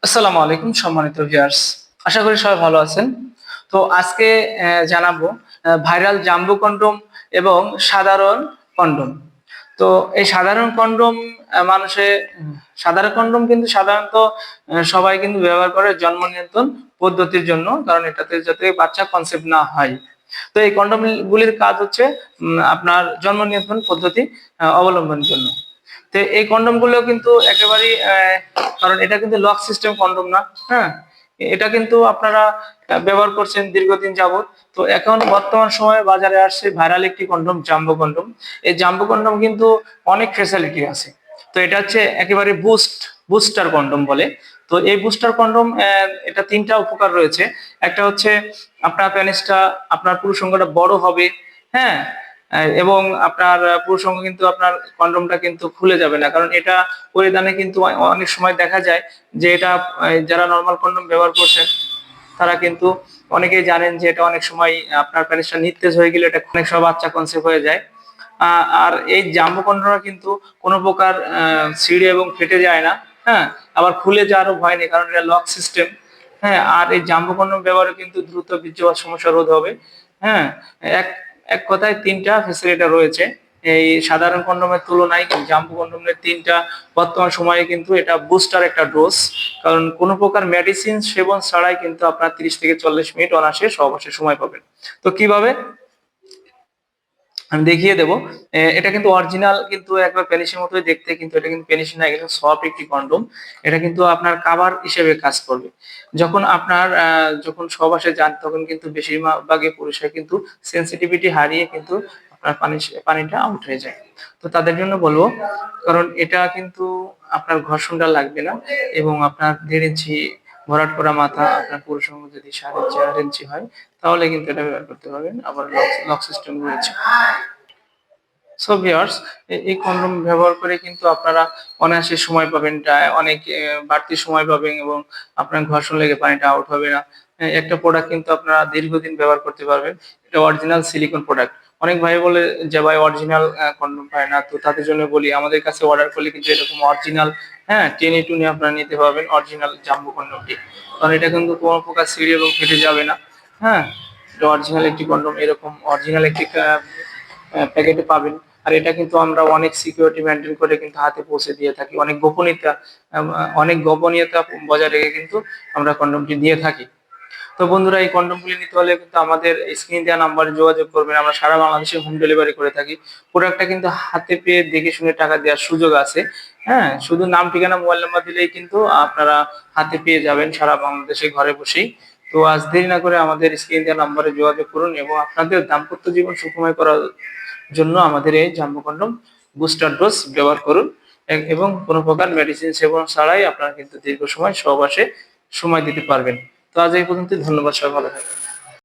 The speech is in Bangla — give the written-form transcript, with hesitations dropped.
আসসালামু আলাইকুম সম্মানিত ভিউয়ার্স, আশা করি সবাই ভালো আছেন। তো আজকে জানাবো ভাইরাল জাম্বো কন্ডোম এবং সাধারণ কন্ডোম। তো এই সাধারণ কন্ডোম মানুষে সাধারণ কন্ডোম কিন্তু সাধারণত সবাই কিন্তু ব্যবহার করে জন্ম নিয়ন্ত্রণ পদ্ধতির জন্য, কারণ এটাতে যাতে বাচ্চা কনসেপ্ট না হয়। তো এই কন্ডোম গুলির কাজ হচ্ছে আপনার জন্ম নিয়ন্ত্রণ পদ্ধতি অবলম্বনের জন্য। তো এই কন্ডোম গুলো কিন্তু একেবারেই কারণ এটা কিন্তু লক সিস্টেম কন্ডোম না। হ্যাঁ, এটা কিন্তু আপনারা ব্যবহার করছেন দীর্ঘদিন যাবত। তো এখন বর্তমান সময়ে বাজারে আসছে ভাইরাল একটি কন্ডোম, জাম্বো কন্ডোম। এই জাম্বো কন্ডোম কিন্তু অনেক ফ্যাসিলিটি আছে। তো এটা হচ্ছে একেবারে বুস্টার কন্ডোম বলে। তো এই বুস্টার কন্ডোম এটা তিনটা উপকার রয়েছে। একটা হচ্ছে আপনার পেনিসটা, আপনার পুরুষ অঙ্গটা বড় হবে। হ্যাঁ, এবং আপনার পুরুষ অঙ্গ কিন্তু আপনার কন্ডোমটা কিন্তু খুলে যাবে না, কারণ এটা পরিধানে কিন্তু অনেক সময় দেখা যায় যে এটা যারা নরমাল কন্ডোম ব্যবহার করছেন তারা কিন্তু অনেকেই জানেন যে এটা অনেক সময় আপনার পেনিসটা নিস্তেজ হয়ে গেলে এটা অনেক সময় বাচ্চা কনসেপ্ট হয়ে যায়। আর এই জাম্বো কন্ডোমটা কিন্তু কোনো প্রকার ছিঁড়ে এবং ফেটে যায় না। হ্যাঁ, আবার খুলে যাওয়ারও ভয় নেই, কারণ এটা লক সিস্টেম। হ্যাঁ, আর এই জাম্বো কন্ডোম ব্যবহারে কিন্তু দ্রুত বীর্যপাত সমস্যা রোধ হবে। হ্যাঁ, এক এক কথায় তিনটা ফ্যাসিলিটি রয়েছে এই সাধারণ কন্ডোমের তুলনায়। জাম্বো কন্ডোমের তিনটা বর্তমান সময়ে কিন্তু এটা বুস্টার একটা ডোজ, কারণ কোনো প্রকার মেডিসিন সেবন ছাড়াই কিন্তু আপনার 30 থেকে 40 মিনিট অনায়াসে সহবাসের সময় পাবেন। তো কিভাবে আমি দেখিয়ে দেবো। এটা কিন্তু অরিজিনাল, কিন্তু একবার পেনিসের মতোই দেখতে, কিন্তু এটা কিন্তু পেনিস না, এটা সফট একটি কন্ডোম। এটা কিন্তু আপনার কাভার হিসেবে কাজ করবে। যখন আপনার যখন সহবাসে যান তখন কিন্তু বেশিরভাগই পুরুষরা কিন্তু সেনসিটিভিটি হারিয়ে কিন্তু আপনার পানিটা আউট হয়ে যায়। তো তাদের জন্য বলবো, কারণ এটা কিন্তু আপনার ঘর্ষণটা লাগবে না, এবং আপনার 1.5 ইঞ্চি ভরাট করা মাথা, আপনার পুরুষ অঙ্গ যদি 4.5 ইঞ্চি হয় তাহলে কিন্তু এটা ব্যবহার করতে পারবেন। আবার লক সিস্টেম রয়েছে। সো ভিউয়ার্স, এই কন্ডোম ব্যবহার করে কিন্তু আপনারা অনায়াসে সময় পাবেন, অনেক বাড়তি সময় পাবেন, এবং আপনার ঘর্ষণ লেগে পানিটা আউট হবে না। একটা প্রোডাক্ট কিন্তু আপনারা দীর্ঘদিন ব্যবহার করতে পারবেন। এটা অরিজিনাল সিলিকন প্রোডাক্ট। অনেক ভাই বলে যে ভাই অরিজিনাল কন্ডোম পায় না, তো তাদের জন্য বলি আমাদের কাছে অর্ডার করলে কিন্তু এরকম অরিজিনাল, হ্যাঁ, টেনে টুনে আপনারা নিতে পারবেন অরিজিনাল জাম্বো কন্ডোমটি। কারণ এটা কিন্তু কোনো প্রকার ছিঁড়ে এবং ফেটে যাবে না। হ্যাঁ, এটা অরিজিনাল একটি কন্ডোম, এরকম অরিজিনাল একটি প্যাকেটে পাবেন। আর এটা কিন্তু আমরা অনেক সিকিউরিটি মেনটেন করে কিন্তু হাতে পৌঁছে দিয়ে থাকি, অনেক গোপনীয়তা বজায় রেখে কিন্তু আমরা কন্ডোমটি দিয়ে থাকি। তো বন্ধুরা, এই কন্ডোমগুলি নিতে হলে কিন্তু আমাদের স্ক্রিন দেওয়া নাম্বারে যোগাযোগ করবেন। আমরা সারা বাংলাদেশে হোম ডেলিভারি করে থাকি। প্রোডাক্টটা কিন্তু হাতে পেয়ে দেখে শুনে টাকা দেওয়ার সুযোগ আছে। হ্যাঁ, শুধু নাম, ঠিকানা, মোবাইল নাম্বার দিলেই কিন্তু আপনারা হাতে পেয়ে যাবেন সারা বাংলাদেশে ঘরে বসেই। তো আজ দেরি না করে আমাদের স্ক্রিন দেওয়া নাম্বারে যোগাযোগ করুন, এবং আপনাদের দাম্পত্য জীবন সুখময় করার জন্য আমাদের এই জাম্বো কন্ডোম বুস্টার ডোজ ব্যবহার করুন, এবং কোনো প্রকার মেডিসিন সেবন ছাড়াই আপনারা কিন্তু দীর্ঘ সময় সহবাসে সময় দিতে পারবেন। তো আজ এই পর্যন্ত, ধন্যবাদ, সবাই ভালো থাকবেন।